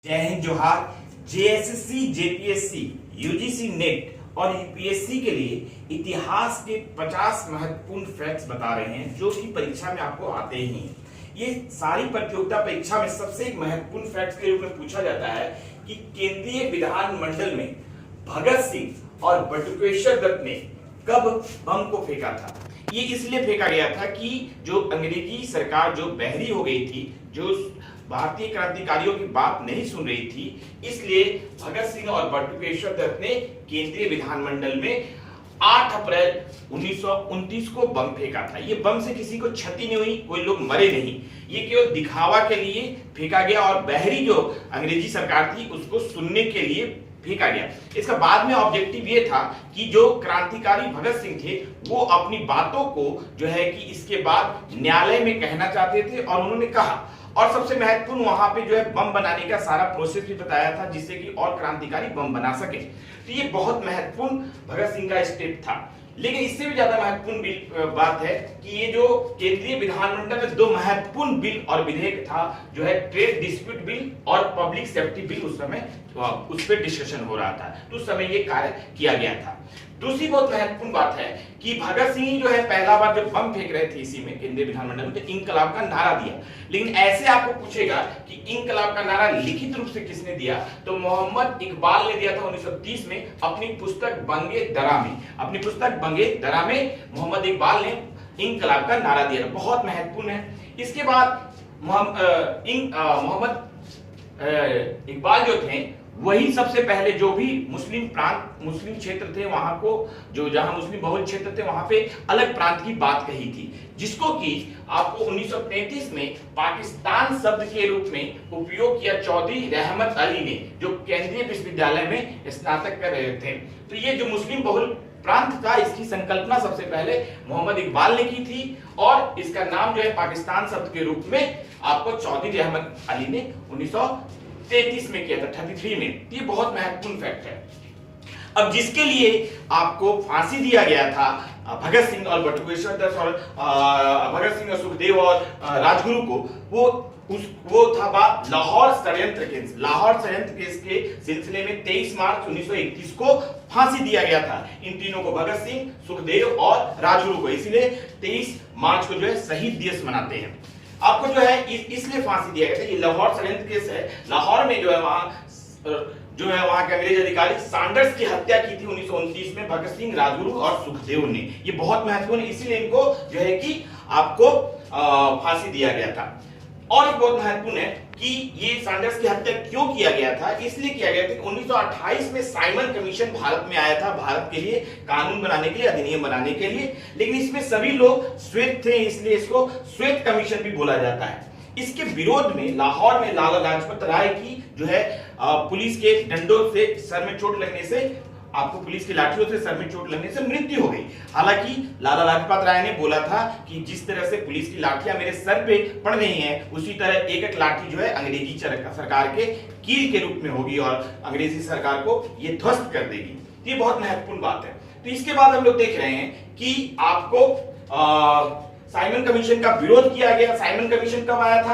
जय हिंद जोहार। JSSC, JPSC, UGC net और यूपीएससी के लिए इतिहास के 50 महत्वपूर्ण फैक्ट्स बता रहे हैं जो कि परीक्षा में आपको आते ही हैं। ये सारी प्रतियोगिता परीक्षा में सबसे एक महत्वपूर्ण फैक्ट्स के रूप में पूछा जाता है कि केंद्रीय विधानमंडल में भगत सिंह और बटुकेश्वर दत्त ने कब बम को फेंका था। ये इसलिए फेंका गया था कि जो अंग्रेजी सरकार जो बहरी हो गई थी, जो भारतीय क्रांतिकारियों की बात नहीं सुन रही थी, इसलिए भगत सिंह और बटुकेश्वर दत्त ने केंद्रीय विधानमंडल में 8 अप्रैल 1929 को बम फेंका था। ये बम से किसी को क्षति नहीं हुई, कोई लोग मरे नहीं, ये केवल दिखावा के लिए फेंका गया और बहरी जो अंग्रेजी सरकार थी उसको सुनने के लिए फेंका गया। इसका बाद में ऑब्जेक्टिव ये था कि जो क्रांतिकारी भगत सिंह थे वो अपनी बातों को जो है कि इसके बाद न्यायालय में कहना चाहते थे और उन्होंने कहा। और सबसे महत्वपूर्ण वहां पे जो है बम बनाने का सारा प्रोसेस भी बताया था जिससे कि और क्रांतिकारी बम बना सके। तो ये बहुत महत्वपूर्ण भगत सिंह का स्टेप था। लेकिन इससे भी ज्यादा महत्वपूर्ण बात है कि ये जो केंद्रीय विधानमंडल में 2 महत्वपूर्ण बिल और विधेयक था, जो है ट्रेड डिस्प्यूट बिल और पब्लिक सेफ्टी बिल, उस समय उस पर डिस्कशन हो रहा था, तो उस समय ये कार्य किया गया था। दूसरी बहुत महत्वपूर्ण बात है कि भगत सिंह जो है पहला बार जब बम फेंक रहे थे इसी में केंद्रीय विधानमंडल में, तो इंकलाब का नारा दिया। लेकिन ऐसे आपको पूछेगा कि इंकलाब का नारा लिखित रूप से किसने दिया, तो मोहम्मद इकबाल ने दिया था 1930 में अपनी पुस्तक बंगे दरा में। अपनी पुस्तक बंगे दरा में मोहम्मद इकबाल ने इंकलाब का नारा दिया, बहुत महत्वपूर्ण है। इसके बाद मोहम्मद इकबाल जो थे वही सबसे पहले जो भी मुस्लिम क्षेत्र थे वहां को, जो जहां मुस्लिम बहुल क्षेत्र थे वहां पे अलग प्रांत की बात कही थी, जिसको कि आपको 1933 में पाकिस्तान शब्द के रूप में उपयोग किया चौधरी रहमत अली ने, जो केंद्रीय विश्वविद्यालय में स्नातक कर रहे थे। तो ये जो मुस्लिम बहुल प्रांत था इसकी संकल्पना सबसे पहले मोहम्मद इकबाल ने की थी और इसका नाम जो है पाकिस्तान शब्द के रूप में आपको चौधरी रहमत अली ने 1933 में किया था, 33 में। ये बहुत महत्वपूर्ण फैक्ट है। अब जिसके लिए आपको फांसी दिया गया था भगत सिंह और बटुकेश्वर दत्त और भगत सिंह और सुखदेव और राजगुरु को, वो था बात लाहौर षड्यंत्र केस। लाहौर षड्यंत्र केस के सिलसिले में 23 मार्च 1931 को फांसी दिया गया था इन तीनों को, भगत सिंह, सुखदेव और राजगुरु को। इसीलिए 23 मार्च को जो है शहीद दिवस मनाते हैं। आपको जो है इसलिए फांसी दिया गया था, ये लाहौर षड्यंत्र केस है। लाहौर में जो है वहां के अंग्रेज अधिकारी सैंडर्स की हत्या की थी 1929 में भगत सिंह, राजगुरु और सुखदेव ने। ये बहुत महत्वपूर्ण है, इसीलिए इनको जो है कि आपको फांसी दिया गया था। और एक बहुत महत्वपूर्ण है कि ये सैंडर्स की हत्या क्यों किया गया था, इसलिए किया गया था कि 1928 में साइमन कमीशन भारत में आया था, भारत के लिए कानून बनाने के लिए, अधिनियम बनाने के लिए। लेकिन इसमें सभी लोग श्वेत थे, इसलिए इसको श्वेत कमीशन भी बोला जाता है। इसके विरोध में लाहौर में लाला लाजपत राय की जो है पुलिस के डंडों से सर में चोट लगने से, आपको पुलिस की लाठियों से सर में चोट लगने से मृत्यु हो गई। हालांकि लाला लाजपत राय ने बोला था कि जिस तरह से पुलिस की लाठियां मेरे सर पे पड़ रही हैं, उसी तरह एक एक लाठी जो है अंग्रेजी सरकार के कील के रूप में होगी और अंग्रेजी सरकार को ये ध्वस्त कर देगी। ये बहुत महत्वपूर्ण बात है। तो इसके बाद हम लोग देख रहे हैं कि आपको साइमन कमीशन का विरोध किया गया। साइमन कमीशन कब आया था?